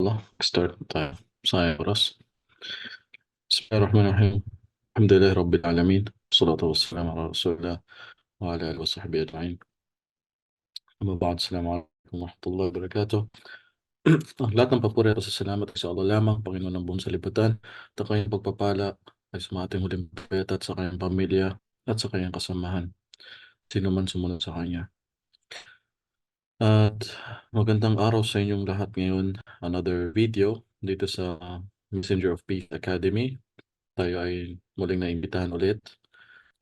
الله start tayo sa oras. Bismillahirrahmanirrahim. Alhamdulillahi Rabbil Alamin. Salatu wassalamu ala Rasulillah wa ala alihi wa sahbihi ajma'in. Amma ba'd, Assalamu alaikum wa rahmatullahi wa barakatuh. Lahat ng papuri at pasasalamat ay sa Allah lamang, Panginoon ng buong salibutan, at ang kanyang pagpapala ay sa mga ating huling propeta at sa kanyang pamilya at sa kanyang kasamahan, sino man sumunod sa kanya. At magandang araw sa inyong lahat ngayon. Another video dito sa Messenger of Peace Academy. Tayo ay muling naimbitahan ulit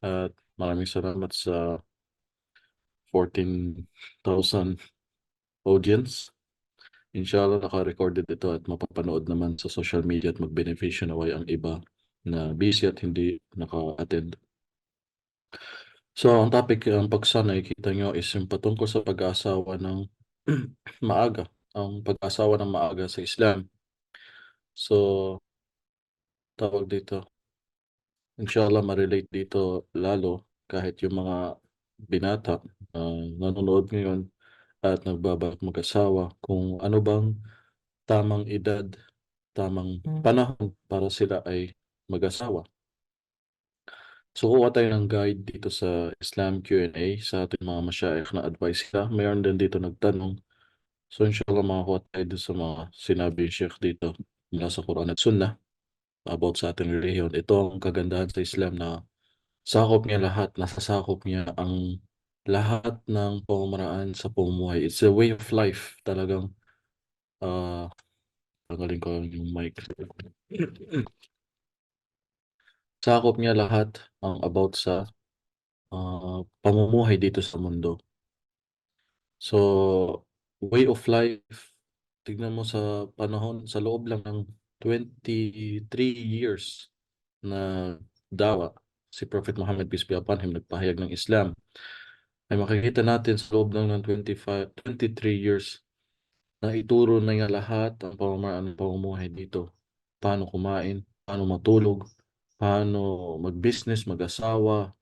at maraming salamat sa 14,000 audience. Inshallah, naka-recorded ito at mapapanood naman sa social media at mag-beneficio naway ang iba na busy at hindi naka-attend. So, ang topic, ang paksa na nakikita nyo is yung patungkol sa pag-aasawa ng maaga. Ang pag-aasawa ng maaga sa Islam. So, tawag dito, inshallah, ma-relate dito lalo kahit yung mga binata nanonood ngayon at nagbabalak mag-asawa kung ano bang tamang edad, tamang panahon para sila ay mag-asawa. So, kuha tayo ng guide dito sa Islam Q&A sa ating mga masyayikh na advice ka. Mayroon din dito nagtanong. So, inshallah, makakuha tayo dito sa mga sinabi yung Sheikh dito mula sa Quran at Sunnah about sa ating relihiyon. Ito ang kagandahan sa Islam na sakop niya lahat, nasasakop niya ang lahat ng pamamaraan sa pamumuhay. It's a way of life talagang. Tanggalin ko yung mic. Sakop niya lahat ang about sa pamumuhay dito sa mundo. So, way of life, tignan mo sa panahon, sa loob lang ng 23 years na dawa, si Prophet Muhammad, peace be upon him, nagpahayag ng Islam, ay makikita natin sa loob lang ng 23 years na ituro na niya lahat ang pamamaraan ng pamumuhay dito. Paano kumain, paano matulog, paano mag-business, mag-asawa,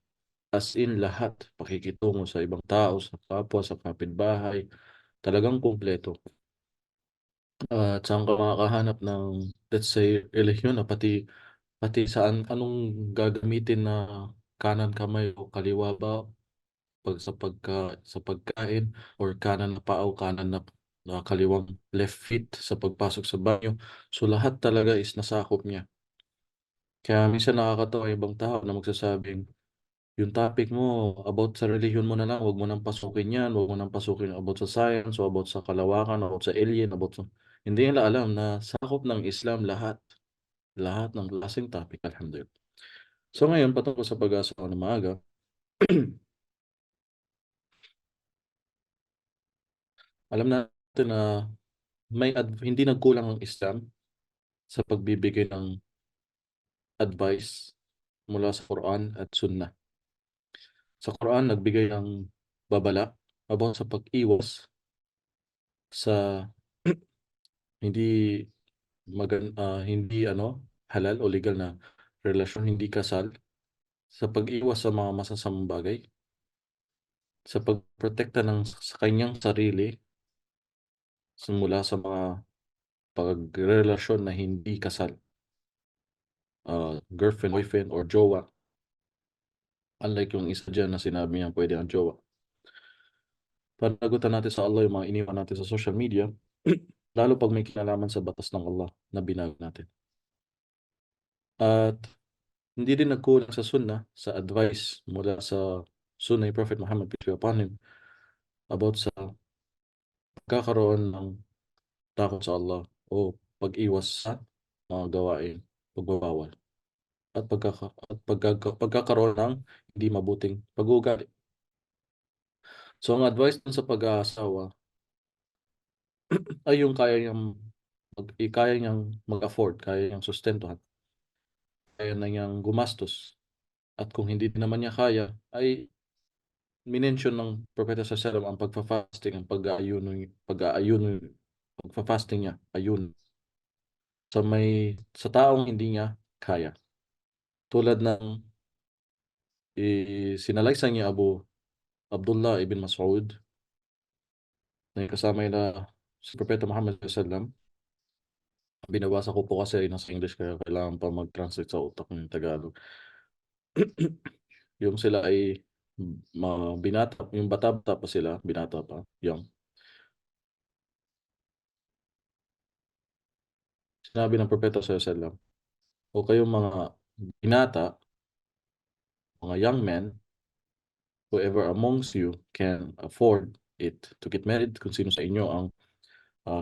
as in lahat, pakikitungo sa ibang tao, sa kapwa, sa kapitbahay, talagang kumpleto. At saan ka makakahanap ng, let's say, relihiyon na pati saan, anong gagamitin na kanan kamay o kaliwa ba sa pagkain, or kanan na paa o kanan na kaliwang left feet sa pagpasok sa banyo. So lahat talaga is nasakop niya. Kaya minsan nakakatawa yung ibang tao na magsasabing, yung topic mo about sa relihiyon mo na lang, huwag mo nang pasukin yan, huwag mo nang pasukin about sa science, o about sa kalawakan, about sa alien, about sa... Hindi nila alam na sakop ng Islam lahat. Lahat ng klaseng topic, alhamdulillah. So ngayon, patungkol sa pag-aasawa ng maaga, alam natin na hindi nagkulang ang Islam sa pagbibigay ng advice mula sa Quran at Sunnah. Sa Quran, nagbigay ng babala about sa pag-iwas sa hindi hindi halal o legal na relasyon, hindi kasal, sa pag-iwas sa mga masasamang bagay, sa pagprotekta sa kanyang sarili simula sa mga pagrelasyon na hindi kasal, girlfriend, boyfriend, or jowa. Unlike yung isa dyan na sinabi niya pwede ang jowa. Panagutan natin sa Allah yung mga iniwan natin sa social media, lalo pag may kinalaman sa batas ng Allah na binag natin. At hindi din nagkulang sa sunnah, sa advice mula sa sunnah ni Prophet Muhammad, peace be upon him, about sa pagkakaroon ng takot sa Allah o pag-iwas sa mga gawain, pagbabawal, at pagkakaroon ng hindi mabuting pag-uugali. So, ang advice dun sa pag-aasawa ay yung kaya niyang mag-afford, kaya niyang sustentuhan, kaya na niyang gumastos. At kung hindi naman niya kaya, ay minention ng Propeta sa Sallam ang pagfa-fasting, ang pag-aayuno, pagfa-fasting niya, ayun, sa taong hindi niya kaya. Tulad ng sinalaysay niya Abu Abdullah ibn Mas'ud na kasama nila si Propeta Muhammad sallallahu alaihi wasallam, Binabasa ko po kasi nasa English kaya kailangan pa mag-translate sa utak yung Tagalog. Yung sila ay binata yung bata-bata pa sila, binata pa, young. Sinabi ng propeta sallallahu alaihi wasallam, "O kayong mga binata, mga young men, whoever amongst you can afford it to get married," kung sino sa inyo ang,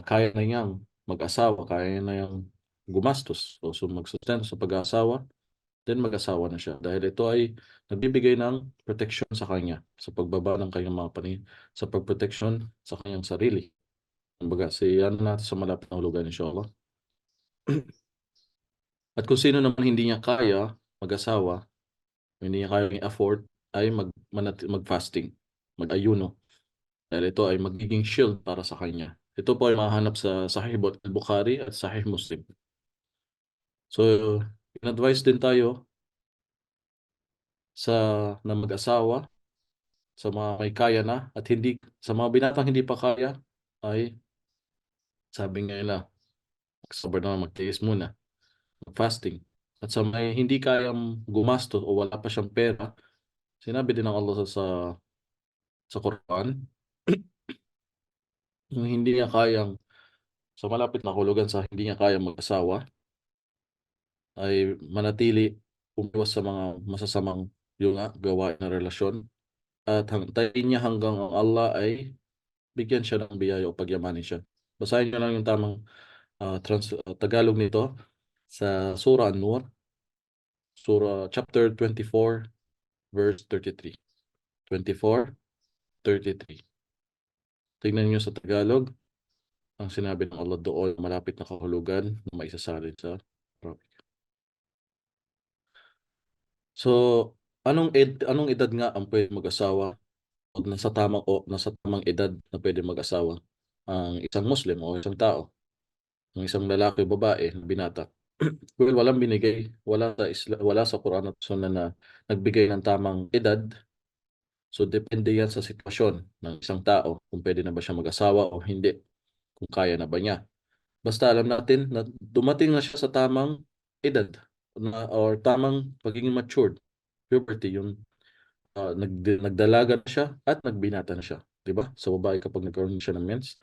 kaya na niyang mag-asawa, kaya na niyang gumastos o magsustento sa pag-aasawa, then mag-asawa na siya. Dahil ito ay nagbibigay ng proteksyon sa kanya, sa pagbaba ng kanyang mga sa pagproteksyon sa kanyang sarili. Kumbaga ano natin sa malapit na hulugan inshallah. At kung sino naman hindi niya kaya mag-asawa, hindi niya kayang i-afford, ay mag-fasting, mag-ayuno. Dahil ito ay magiging shield para sa kanya. Ito po ay mahahanap sa Sahih Bukhari at Sahih Muslim. So, in-advise din tayo sa na mag-asawa, sa mga may kaya na at hindi sa mga binatang hindi pa kaya ay sabi nga nila, sabay na magtiis muna, mag-fasting. At sa may hindi kayang gumastos o wala pa siyang pera, sinabi din ng Allah sa Quran, yung hindi niya kayang sa malapit na hulugan sa hindi niya kayang mag-asawa ay manatili, umiwas sa mga masasamang yung gawain na relasyon at hintayin niya hanggang ang Allah ay bigyan siya ng biyaya o pagyamanin siya. Basahin niyo lang yung tamang Tagalog nito sa Surah An-Nur, Surah chapter 24, verse 33. 24:33. Tingnan niyo sa Tagalog ang sinabi ng Allah doon, malapit na kahulugan na maisasalin sa Arabic. So, anong edad nga ang pwedeng mag-asawa o nasa tamang edad na pwedeng mag-asawa ang isang Muslim o isang tao, ang isang lalaki o babae na binata? Well, walang binigay, wala sa Quran at Sunnah na nagbigay ng tamang edad. So, depende yan sa sitwasyon ng isang tao kung pwede na ba siya mag-asawa o hindi, kung kaya na ba niya. Basta alam natin na dumating na siya sa tamang edad or tamang pagiging matured, puberty, yung nagdalaga na siya at nagbinata na siya. 'Di ba? Sa babae kapag nagkaroon siya ng mens,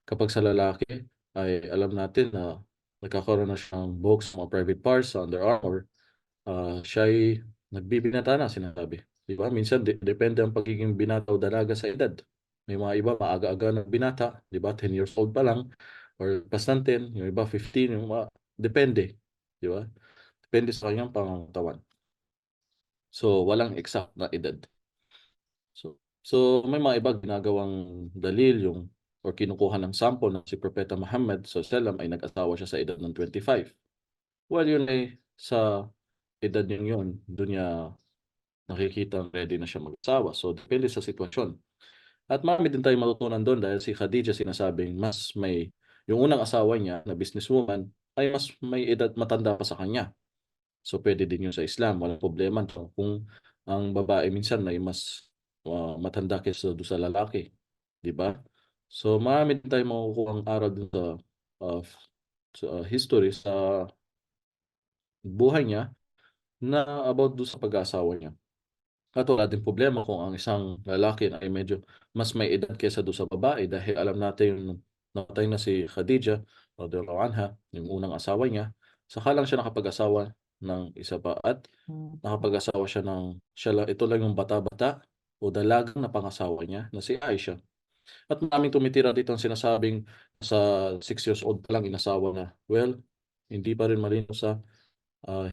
kapag sa lalaki ay alam natin na nagkakaroon na siya ng buhok sa mga private parts, sa underarm, or siya ay nagbibinata na sinabi. 'Di ba? Minsan depende ang pagiging binata o dalaga sa edad. May mga iba maaga-aga nagbinata, 'di ba? 10 years old pa lang or pas ng 10, yung iba 15, yung mga depende, 'di ba? Depende sa kanyang pangangatawan. So, walang exact na edad. So may mga iba ginagawang dalil yung or kinukuha ng sample na si Propeta Muhammad SAW ay nag-asawa siya sa edad ng 25. Well, yun ay sa edad niyang yun, doon niya nakikitang ready na siya mag-asawa. So depende sa sitwasyon. At marami din tayong matutunan doon dahil si Khadijah sinasabing yung unang asawa niya na businesswoman ay mas may edad matanda pa sa kanya. So pwede din yun sa Islam, walang problema kung ang babae minsan ay mas matanda kaysa doon sa lalaki, 'di ba? So marami din tayong makukuhang aral dun ah, history sa buhay niya na about dun sa pag-aasawa niya. At wala din problema kung ang isang lalaki na ay medyo mas may edad kaysa doon sa babae dahil alam natin namatay na si Khadijah radhiyallahu anha, yung unang asawa niya, saka lang siya nakapag-asawa ng isa pa at nakapag-asawa ito lang yung bata-bata o dalagang napangasawa niya na si Aisha. At maraming tumitira dito ang sinasabing sa 6 years old pa lang inasawa na. Well, hindi pa rin malinaw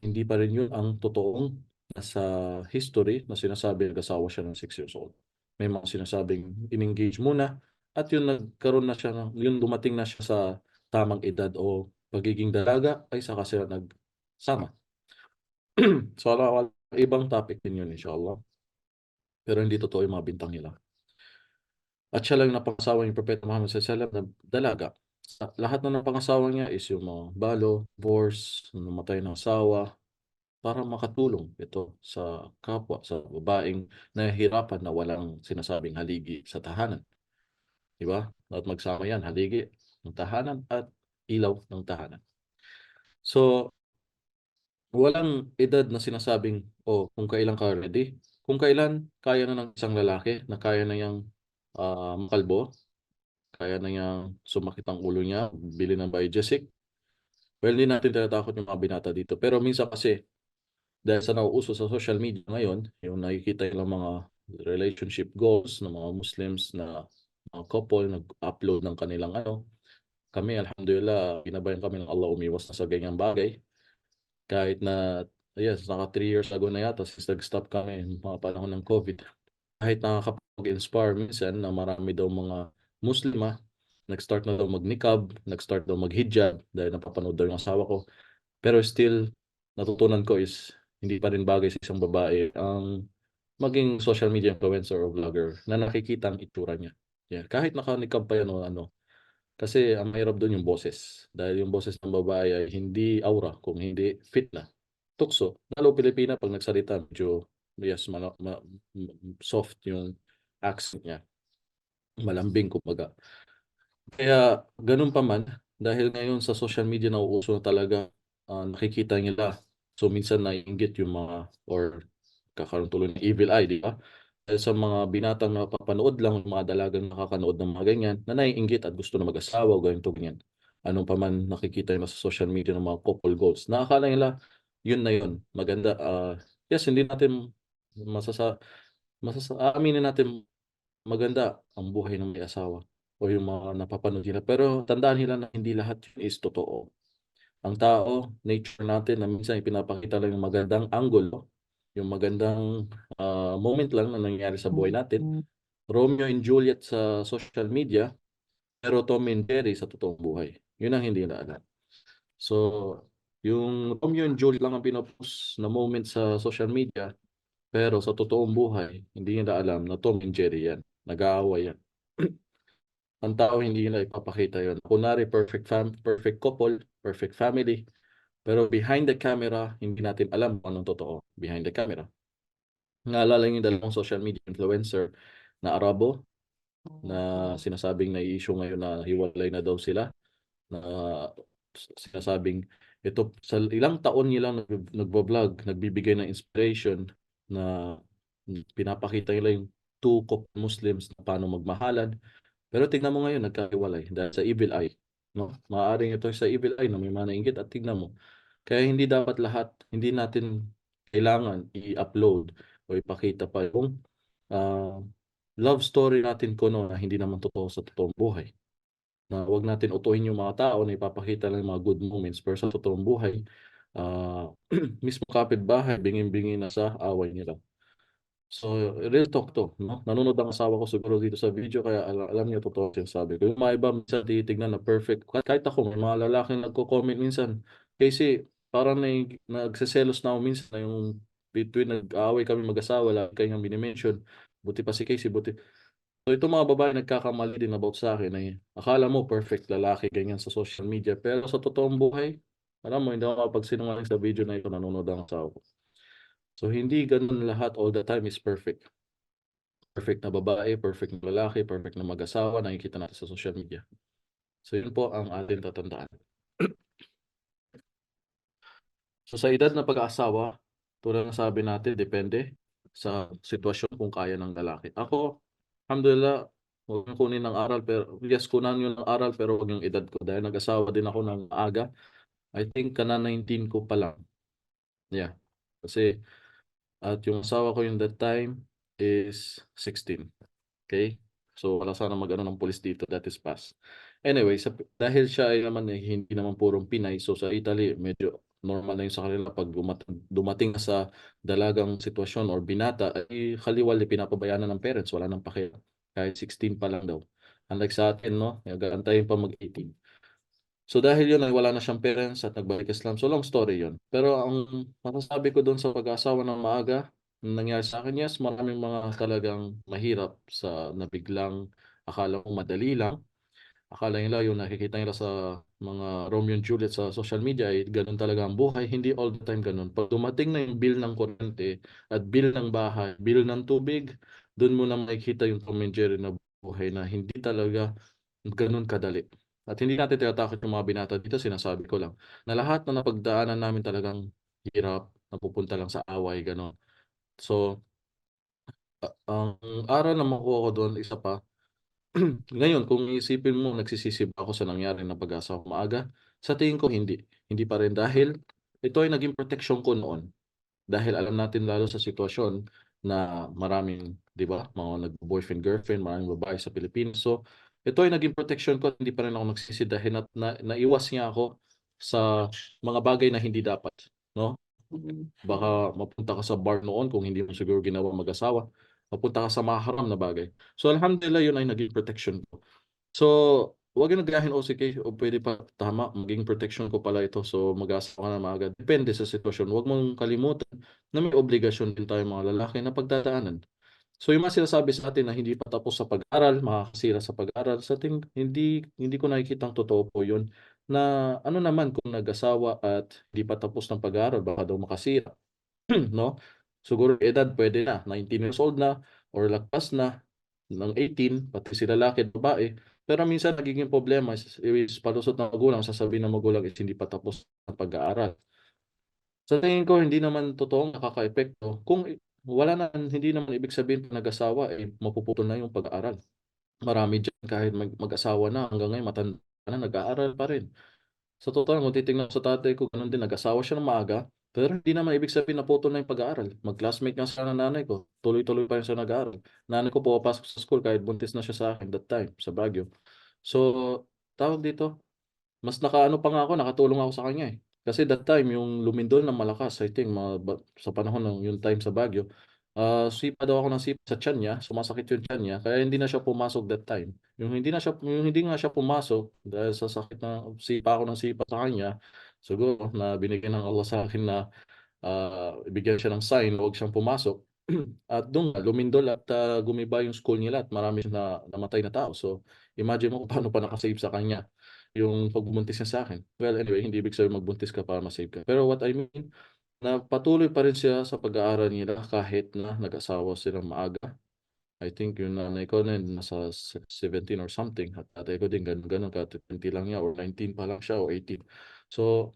hindi pa rin yun ang totoong nasa history na sinasabi nag-asawa siya ng 6 years old. May mga sinasabing in-engage muna at yun nagkaroon na siya yun dumating na siya sa tamang edad o pagiging dalaga ay saka sila nagsama. So, ibang topic din yun inshallah. Pero hindi totoo yung mga bintang nila. At siya lang napangasawa ni Propeta Muhammad SAW na dalaga. Lahat na napangasawa niya is yung mga balo, divorce, namatay ng asawa, para makatulong ito sa kapwa, sa babaeng nahihirapan na walang sinasabing haligi sa tahanan. Di ba? At magsama yan, haligi ng tahanan at ilaw ng tahanan. So, walang edad na sinasabing, "Oh, kung kailan ka ready." Kung kailan kaya na ng isang lalaki na kaya na niyang, makalbo, kaya na niyang sumakit ang ulo niya, bili ng Biogesic. Well, hindi natin tinatakot yung mga binata dito, pero minsan kasi dahil sa nauuso sa social media ngayon, yung nakikita nilang mga relationship goals ng mga Muslims na mga couple nag-upload ng kanilang ano. Kami alhamdulillah ginabayan kami ng Allah umiwas na sa ganyang bagay. Kahit na yes, naka 3 years ago na yata since nag-stop kami mga panahon ng COVID. Kahit nakakapag-inspire minsan na marami daw mga Muslima, nag-start na daw mag-niqab, nag-start daw mag-hijab dahil napapanood daw yung asawa ko. Pero still, natutunan ko is hindi pa rin bagay sa isang babae ang maging social media influencer or vlogger na nakikita ang itsura niya. Yan, kahit naka-niqab pa yan o ano, kasi ang mahirap dun yung boses. Dahil yung boses ng babae ay hindi aura kung hindi fit na, tukso. Lalo Pilipina 'pag nagsalita medyo yes, soft yung accent niya, malambing kumbaga. Kaya ganun pa man, dahil ngayon sa social media nauuso na talaga, nakikita nila. So, minsan naiinggit yung mga or kakaroon tuloy ng evil eye, 'di ba? Dahil sa mga binatang napapanood lang, mga dalagang nakakanood ng mga ganyan, na naiinggit at gusto na mag-asawa o ganito, ganyan. Ano pa man nakikita nila sa social media ng mga couple goals, na akala nila yun na yun, maganda. Yes, hindi natin aaminin natin maganda ang buhay ng may asawa o yung mga napapanood nila. Pero tandaan nila na hindi lahat yun is totoo. Ang tao, nature natin na minsan ipinapakita lang yung magandang angulo, yung magandang moment lang na nangyari sa buhay natin. Romeo and Juliet sa social media, pero Tom and Jerry sa totoong buhay. Yun ang hindi nila alam. So, yung Romeo and Juliet lang ang pinopost na moment sa social media, pero sa totoong buhay, hindi nila alam na Tom and Jerry yan. Nag-aaway yan. Ang tao hindi nila ipapakita yun. Kunwari perfect couple, perfect family, pero behind the camera, hindi natin alam kung anong totoo behind the camera. Naalala niyo yung dalawang social media influencer na Arabo na sinasabing nai-issue ngayon na hiwalay na daw sila, na sinasabing ito sa ilang taon nilang nagvo-vlog, nagbibigay ng inspiration na pinapakita nila yung two Muslims na paano magmahalan. Pero tignan mo ngayon nagkahiwalay dahil sa evil eye, 'no? Maaaring ito sa evil eye na may mga nainggit at tignan mo. Kaya hindi dapat lahat, hindi natin kailangan i-upload o ipakita pa yung, ah, love story natin kuno na hindi naman totoo sa totoong buhay. Na huwag natin utuhin yung mga tao na ipapakita lang yung mga good moments pero sa totoong buhay, mismo kapitbahay binging-bingi na sa away nila. So, real talk 'to, 'no? Nanonood ang asawa ko siguro dito sa video kaya alam niya totoo yung sinasabi ko. Yung mga iba minsan tinitignan na perfect, kahit ako may mga lalaking nagko-comment minsan, kasi parang nagseselos na ako minsan na yung between nag-aaway kami mag-asawa lagi ka niyang mini-mention, buti pa si Casey, buti so itong mga babae nagkakamali din about sa'kin ay akala mo perfect lalaki ganyan sa social media, pero sa totoong buhay, alam mo hindi ako makapagsinungaling sa video na ito, nanonood ang asawa ko. So hindi gano'n lahat all the time is perfect. Perfect na babae, perfect na lalaki, perfect na mag-asawa, nakikita natin sa social media. So yun po ang ating tatandaan. So sa edad na pag-aasawa, tulad ng sabi natin depende sa sitwasyon kung kaya ng lalaki. Ako, alhamdulillah, huwag niyong kunin ng aral pero yes, kunan niyo ng aral pero huwag yung edad ko dahil nag-asawa din ako ng aga. I think kana-19 ko pa lang. Yeah, kasi at yung asawa ko yung that time is 16. Okay, so wala sanang mag-ano ng pulis dito, that is past. Anyway, dahil siya ay naman eh, hindi naman purong Pinay, so sa Italy medyo normal na yun sa kanila 'pag dumating na sa dalagang sitwasyon or binata ay kaliwali pinapabayaan na ng parents, wala ng pakialam, kahit 16 pa lang daw. Unlike sa atin 'no, aantayin pa mag-18. So dahil yun ay wala na siyang parents at nagbalik Islam. So long story yun. Pero ang masasabi ko dun sa pag-asawa ng maaga, nangyari sa akin, yes, maraming mga talagang mahirap sa nabiglang akala ko madali lang. Akala nila yung nakikita nila sa mga Romeo and Juliet sa social media ay ganun talaga ang buhay. Hindi all the time ganun. Pag dumating na yung bill ng kuryente at bill ng bahay, bill ng tubig, dun mo na makikita yung Tom and Jerry na buhay na hindi talaga ganun kadali. At hindi natin tinatakot yung mga binata dito, sinasabi ko lang na lahat na napagdaanan namin talagang hirap, napupunta lang sa away, gano'n. So, ang aral na makuha ko do'n isa pa, ngayon kung iisipin mo nagsisisi ba ako sa nangyari na pag-asa ko maaga? Sa tingin ko hindi. Hindi pa rin dahil ito ay naging proteksyon ko noon. Dahil alam natin lalo sa sitwasyon na maraming, 'di ba, mga nagbo-boyfriend, girlfriend, maraming babae sa Pilipinas. So, ito ay naging proteksyon ko, hindi pa rin ako nagsisi dahil naiwas nga ako sa mga bagay na hindi dapat, 'no? Baka mapunta ka sa bar noon kung hindi mo siguro ginawang mag-asawa, mapunta ka sa mga haram na bagay. So, alhamdulillah yun ay naging protection ko. So, huwag yung gayahin OCK o pwede pa tama maging protection ko pala ito so mag-asa ka na maaga. Depende sa sitwasyon. Huwag mong kalimutan na may obligasyon din tayong mga lalaki na pagdadaanan. So yung mga sinasabi sa atin na hindi pa tapos sa pag-aaral, makakasira sa pag-aaral, sa atin hindi ko nakikitang totoo po yun na ano naman kung nag-asawa at hindi pa tapos ng pag-aaral baka daw makasira. 'No? Siguro edad puwede na, 19 years old na or lagpas na ng 18 pati si lalaki at babae. Pero minsan nagiging problema is palusot ng magulang, sasabihin ng magulang is hindi pa tapos ang pag-aaral. Sa tingin ko hindi naman totoong nakakaapekto kung wala naman hindi naman ibig sabihin 'pag nag-asawa, eh, mapuputol na yung pag-aaral. Marami diyan kahit mag-asawa na hanggang ngayon matanda na nag-aaral pa rin. Sa totoo lang kung titingnan ko sa tatay ko gano'n din nag-asawa siya ng maaga, pero hindi naman ibig sabihin naputol na yung pag-aaral. Mag-classmate nga sila ng nanay ko, tuloy-tuloy pa rin siya nag-aaral. Nanay ko pumapasok sa school kahit buntis na siya sa'kin that time sa Baguio. So, tawag dito, mas nakaano pa nga ako, nakatulong ako sa kanya, eh. Kasi that time yung lumindol ng malakas, I think mga sa panahon ng yung time sa Baguio, sipa daw ako ng sipa sa tiyan niya, sumasakit yung tiyan niya, kaya hindi na siya pumasok that time. Yung hindi nga siya pumasok dahil sa sakit na sipa ako ng sipa sa kanya, siguro na binigyan ng Allah sa akin na, bigyan siya ng sign na huwag siyang pumasok. At dun nga lumindol at, gumiba yung school nila at marami na namatay na tao. So, imagine mo kung paano pa naka-save sa kanya yung pagbubuntis niya sa'kin. Well, anyway, hindi ibig sabihin magbuntis ka para ma-save ka. Pero what I mean, na patuloy pa rin siya sa pag-aaral nila kahit na nag-asawa silang maaga. I think yung nanay ko na nasa 17 or something at tatay ko din gano'n-gano'n ka-20 lang niya or 19 pa lang siya o 18. So,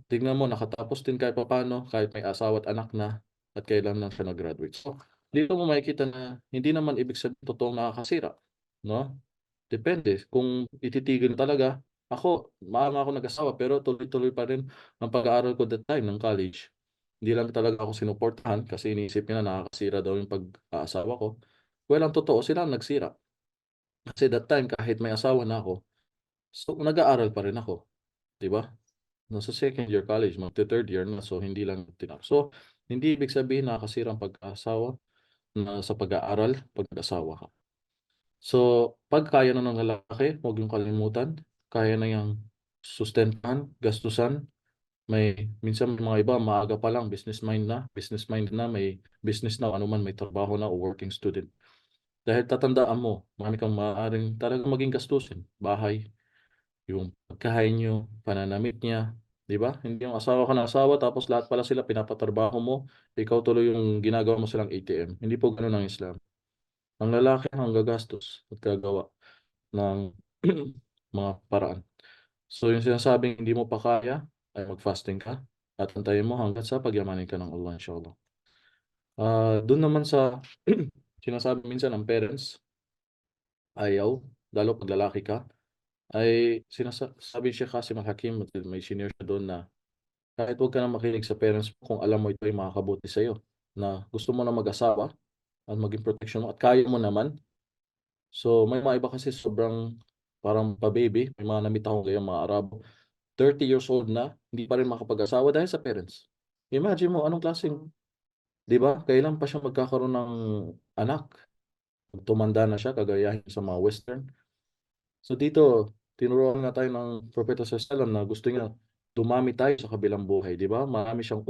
tignan mo nakatapos din kahit papaano, kahit may asawa at anak na at kailan lang siya nag-graduate. So, dito mo makikita na hindi naman ibig sabihin totoong nakakasira, 'no? Depende kung ititigil talaga. Ako, maaga ako nag-asawa pero tuloy-tuloy pa rin ang pag-aaral ko that time ng college. Hindi lang talaga ako sinuportahan kasi iniisip nila nakakasira daw yung pag-aasawa ko. Well, ang totoo sila ang nagsira. Kasi that time kahit may asawa na ako, so nag-aaral pa rin ako, 'di ba? Nasa second year college, magte-third year na, so hindi lang so hindi ibig sabihin nakakasira ang pag-aasawa na sa pag-aaral 'pag nag-asawa ka. So, 'pag kaya na ng lalaki, huwag niyong kalimutan, kaya na niyang sustentahan, gastusan. Minsan may mga iba maaga pa lang business mind na, may business na, ano man, may trabaho na o working student. Dahil tatandaan mo, marami kang maaaring talagang maging gastusin, bahay, yung pagkain niyo, pananamit niya, 'di ba? Hindi yung asawa ka ng asawa tapos lahat pala sila pinapatrabaho mo, ikaw tuloy yung ginagawa mo silang ATM. Hindi po gano'n ang Islam. Ang lalaki ang gagastos at gagawa ng mga paraan. So, yung sinasabing hindi mo pa kaya ay mag-fasting ka at antayin mo hanggang sa pagyamanin ka ng Allah inshallah. Dun naman sa sinasabi minsan ng parents, ayaw, lalo 'pag lalaki ka, ay sabi Sheikh Qasim Al-Hakim, may senior siya dun na kahit huwag ka ng makinig sa parents mo kung alam mo ito ay makakabuti sa'yo, na gusto mo na mag-asawa at maging proteksyon mo at kaya mo naman. So, may mga iba kasi sobrang parang pa-baby, may mga na-meet akong ganyang mga Arabo, 30 years old na, hindi pa rin makapag-asawa dahil sa parents. Imagine mo anong klaseng 'di ba, kailan pa siya magkakaroon ng anak, tumanda na siya kagayahin sa mga western. So dito, tinuruan nga tayo ng propeta sallallahu na gusto niya dumami tayo sa kabilang buhay, 'di ba? Marami siyang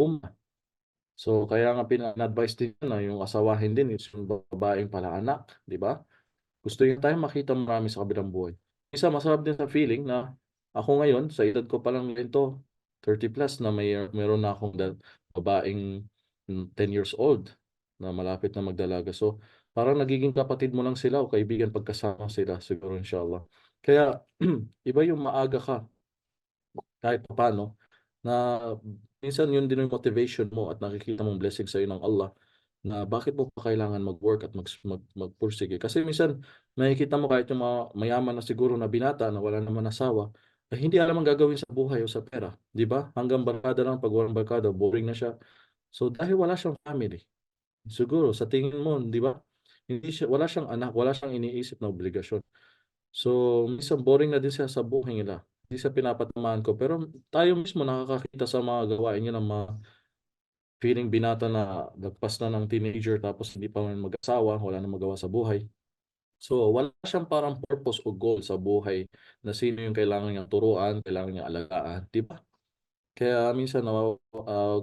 So kaya nga pina-advice din niya na yung asawahin din is yung babaeng palaanak, 'di ba? Gusto niya tayong makita marami sa kabilang buhay. Minsan masarap din sa feeling na ako ngayon sa edad ko pa lang ganito, 30 plus na meron na akong babaeng, 10 years old na malapit na magdalaga. So, parang nagiging kapatid mo lang sila o kaibigan pagkasama sila siguro inshallah. Kaya iba yung maaga ka kahit papaano na minsan yun din yung motivation mo at nakikita mong blessing sa'yo ng Allah na bakit mo pa kailangan mag-work at magpursige. Kasi minsan makikita mo kahit yung mga mayaman na siguro na binata na wala naman asawa, eh, hindi alam ang gagawin sa buhay o sa pera, 'di ba? Hanggang barkada lang, 'pag walang barkada boring na siya. So dahil wala siyang family, siguro sa tingin mo, 'di ba? Wala siyang anak, wala siyang iniisip na obligasyon. So, minsan boring na din siya sa buhay nila. Hindi sa pinapatamaan ko, pero tayo mismo nakakakita sa mga gawain niya ng mga feeling binata na lagpas na ng teenager tapos hindi pa man mag-asawa, wala nang magawa sa buhay. So, wala siyang parang purpose o goal sa buhay na sino yung kailangan niyang turuan, kailangan niyang alagaan, 'di ba? Kaya minsan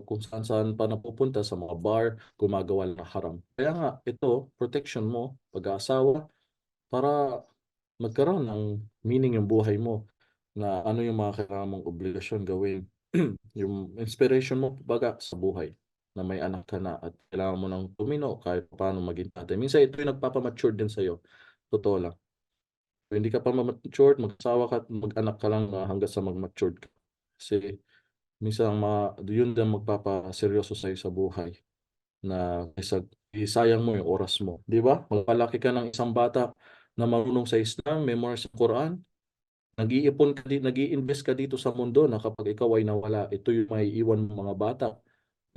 kung saan-saan pa napupunta sa mga bar, gumagawa ng haram. Kaya nga ito, protection mo, pag-aasawa, para magkaroon ng meaning yung buhay mo na ano yung mga kailangan mong obligasyon gawin. Yung inspiration mo baga sa buhay na may anak ka na at kailangan mo ng tumino kahit paano maging tatay. Minsan ito yung nagpapamature din sa'yo. Totoo lang. Kung hindi ka pa ma-matured, mag-asawa ka at mag-anak ka lang hanggang sa mag-matured ka. Kasi minsan yun din magpapaseryoso sa'yo sa buhay na kaysa isayang mo yung oras mo. Di ba? Magpalaki ka ng isang bata na marunong sa Islam, memorize sa Quran, nag-iinvest ka dito sa mundo na kapag ikaw ay nawala, ito yung maiiwan mong mga bata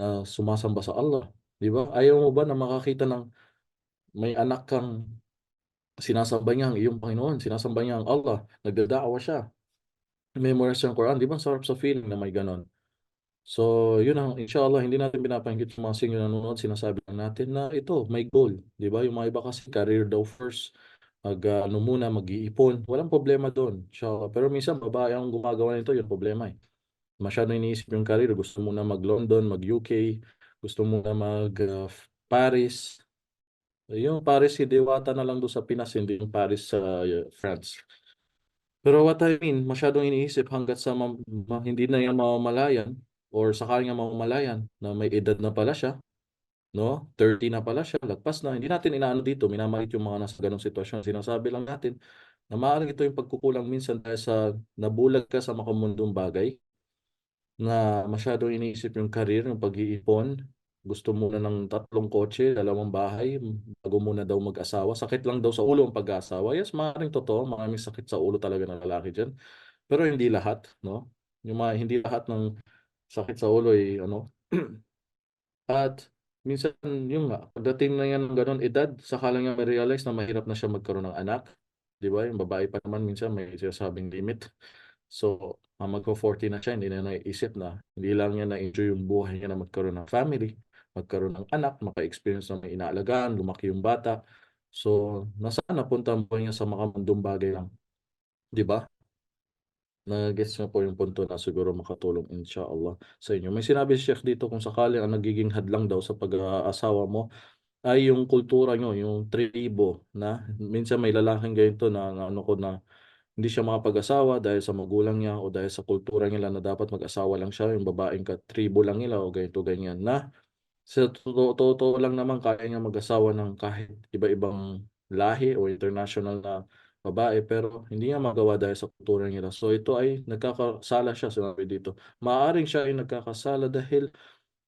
na sumasamba sa Allah. Di ba? Ayaw mo ba na makakita ng may anak kang sinasamba niya ang iyong Panginoon, sinasamba niya ang Allah, nagdadaawa siya, memorize ng Quran, di ba? Sarap sa feeling na may ganon. So, yun ang inshallah hindi natin pinapanggit yung mga single nanonood, sinasabi lang natin na ito, may goal, 'di ba? Yung mga iba kasi career daw first, ano muna, mag-iipon, walang problema doon, inshallah. Pero minsan babae ang gumagawa nito, yung problema eh. Masyadong iniisip yung career, gusto muna mag-London, mag-UK, gusto muna mag Paris. Yung Paris, si Diwata na lang doon sa Pinas, hindi yung Paris sa France. Pero what I mean, masyadong iniisip hangga't sa hindi na yan mamamalayan or sakali nga mamamalayan na may edad na pala siya, no? 30 na pala siya, lagpas na. Hindi natin inaano dito, minamaliit yung mga nasa ganong sitwasyon. Sinasabi lang natin na maaaring ito yung pagkukulang minsan dahil sa nabulag ka sa makamundong bagay na masyadong iniisip yung career, yung pag-iipon. Gusto muna ng 3 kotse, 2 bahay, bago muna daw mag-asawa. Sakit lang daw sa ulo ang pag-asawa. Yes, maaaring totoo, maraming sakit sa ulo talaga ng lalaki diyan. Pero hindi lahat, no? Hindi lahat ng sakit sa ulo ay ano. At minsan yun nga, pagdating na yan ng gano'n edad, saka lang niya ma-realize na mahirap na siya magkaroon ng anak. 'Di ba? Yung babae pa naman minsan may sinasabing limit. So, magfo-40 na siya, hindi na naiisip na hindi lang niya na-enjoy yung buhay niya na magkaroon ng family, magkaroon ng anak, maka-experience na may inaalagaan, lumaki yung bata. So, nasaan napunta ang buhay niya sa makamundong bagay lang, 'di ba? Na-gets niyo po yung punto na siguro makatulong inshallah sa inyo. May sinabi si Chef dito kung sakali ang nagiging hadlang daw sa pag-aasawa mo ay yung kultura niyo, yung tribo na minsan may lalaking ganito na ano ko na hindi siya makapag-asawa dahil sa magulang niya o dahil sa kultura nila na dapat mag-asawa lang siya, yung babaeng ka-tribo lang nila o ganito ganyan na sa totoo lang naman kaya niyang mag-asawa ng kahit iba-ibang lahi o international na babae pero hindi niya magawa dahil sa kultura nila. So ito ay nagkakasala siya, sinabi dito. Maaaring siya ay nagkakasala dahil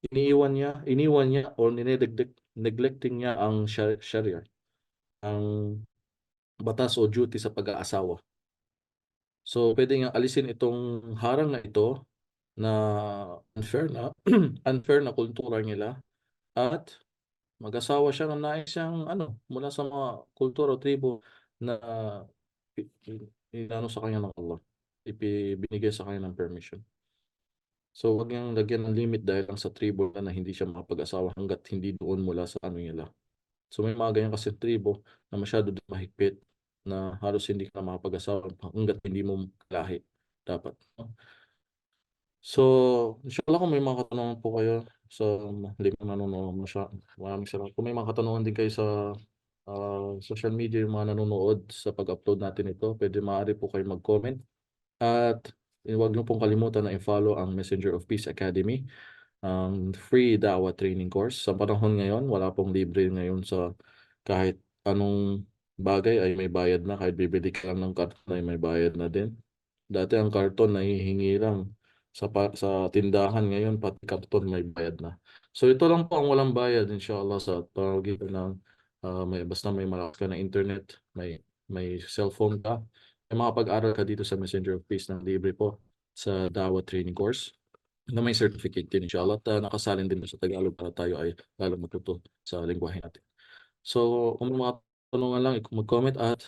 iniwan niya o neglecting niya ang Sharia, ang batas o duty sa pag-aasawa. So pwede nga alisin itong harang na ito na unfair na unfair na kultura nila at mag-asawa siya ng nais siyang ano, mula sa mga kultura o tribo na inano sa kanya ng Allah, binigay sa kanya ng permission. So, wag niyang lagyan ng limit dahil lang sa tribo na hindi siya makapag-asawa hangga't hindi doon mula sa ano nila. So, may mga ganyan kasi tribo na masyado din mahigpit na halos hindi ka makapag-asawa hangga't hindi mo lahi dapat. No? So, inshallah kung may mga katanungan po kayo sa limang nanonood maraming salamat. Kung may mga katanungan din kayo sa social media, yung mga nanonood sa pag-upload natin ito, maaari po kayo mag-comment. At huwag niyo pong kalimutan na i-follow ang Messenger of Peace Academy, ang free Dawah training course. Sa panahon ngayon, wala pong libre ngayon sa kahit anong bagay ay may bayad na, kahit bibili ka lang ng karton ay may bayad na din. Dati ang karton nahihingi lang sa tindahan, ngayon pati karton may bayad na. So ito lang po ang walang bayad inshallah sa pamamagitan ng, basta may malakas ka na internet, may cellphone ka, may makapag-aral ka dito sa Messenger of Peace ng libre po sa Dawah Training Course na may certificate din inshallah at, nakasalin din sa Tagalog para tayo ay lalong matuto sa lengguwahe natin. So kung may mga katanungan lang, mag-comment at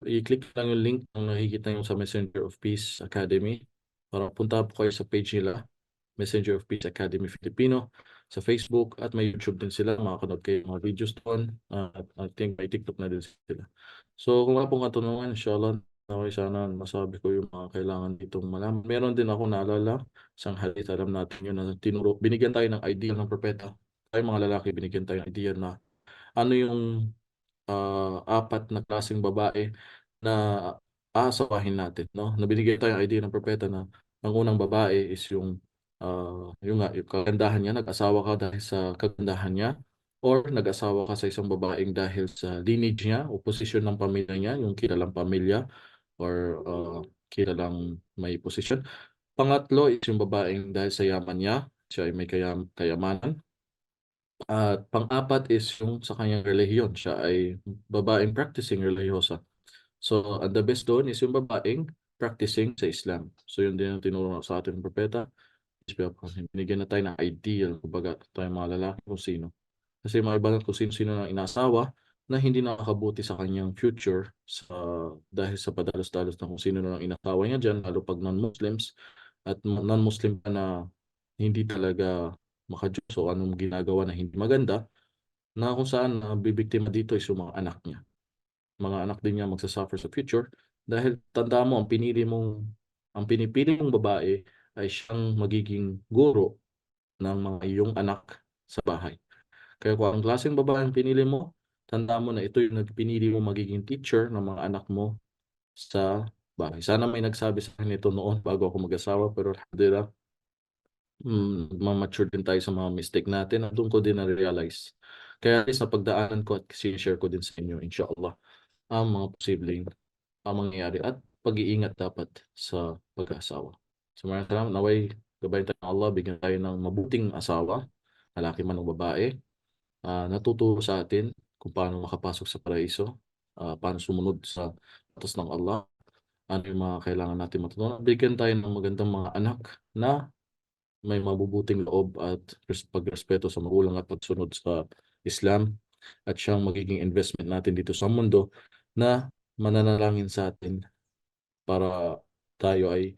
i-click lang yung link na nakikita niyo sa Messenger of Peace Academy para punta po kayo sa page nila, Messenger of Peace Academy Filipino, sa Facebook, at may YouTube din sila, makakanood kayo ng mga videos doon, at I think may TikTok na din sila. So kung wala pong katanungan, inshallah, okay, sana masabi ko yung mga kailangan ditong malaman. Meron din ako naalala, isang hadith, alam natin yun, na binigyan tayo ng idea ng propeta. Tayo mga lalaki, binigyan tayo ng idea na ano yung, apat na klaseng babae na aasawahin natin, no? Nabinigay tayong idea ng propeta na ang unang babae is yung nga, yung kagandahan niya, nag-asawa ka dahil sa kagandahan niya, or nag-asawa ka sa isang babaeng dahil sa lineage niya o posisyon ng pamilya niya, yung kilalang pamilya or kilalang may posisyon. Pangatlo is yung babaeng dahil sa yaman niya, siya ay may kayamanan. At pang-apat is yung sa kanyang relihiyon, siya ay babaeng practicing relihiyosa. So, the best doon is yung babaeng practicing sa Islam. So, yun din ang tinuro sa ating propeta. Binigyan na tayo ng ideal, kumbaga, tayong mga lalaki kung sino. Kasi mga iba kung sino-sino na inasawa na hindi nakakabuti sa kanyang future dahil sa padalos-dalos na kung sino na lang inasawa niya dyan, lalo pag non-Muslims at non-Muslim pa na hindi talaga makajus o anong ginagawa na hindi maganda, na kung saan bibiktima dito is yung mga anak niya. Mga anak din niya magsasuffer sa future dahil tandaan mo, ang pinipili mong babae ay siyang magiging guro ng mga iyong anak sa bahay. Kaya kung ang klaseng babae ang pinili mo, tandaan mo na ito yung pinili mo magiging teacher ng mga anak mo sa bahay. Sana may nagsabi sa akin ito noon bago ako mag-asawa, pero alhamdulillah, ma-mature din tayo sa mga mistake natin at doon ko din na-realize. Kaya at least napagdaanan ko at share ko din sa inyo, inshallah, ang mga posibleng mangyayari at pag-iingat dapat sa pag-aasawa. So maraming salamat. Naway, gabayan tayo ng Allah, bigyan tayo ng mabuting asawa, lalaki man o babae, natuturo sa atin kung paano makapasok sa paraiso, paano sumunod sa utos ng Allah, ano yung mga kailangan natin matutunan. Bigyan tayo ng magandang mga anak na may mabubuting loob at pagrespeto sa magulang at pagsunod sa Islam, at siyang magiging investment natin dito sa mundo na mananalangin sa atin para tayo ay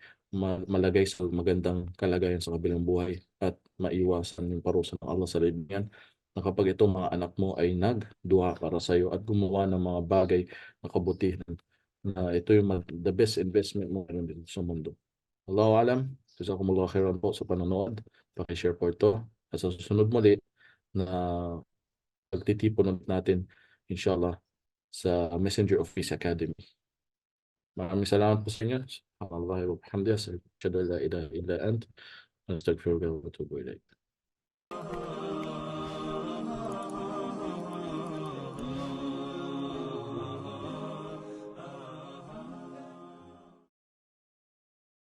malagay sa magandang kalagayan sa kabilang buhay at maiwasan yung parusa ng Allah sa libingan, na kapag itong mga anak mo ay nagdua para sa iyo at gumawa ng mga bagay na kabutihan, na ito yung the best investment mo din sa mundo. Allahu alam. Jazakumullah khairan po sa panonood. Paki-share po ito. At sa susunod muli na pagtitipon ulit natin, inshallah, sa Messenger of Peace Academy. Maraming salamat po sa inyo. Subhanallah wa bihamdihi. Asyhadu an la ilaha illa ant. Astaghfiruka wa atubu ilaik.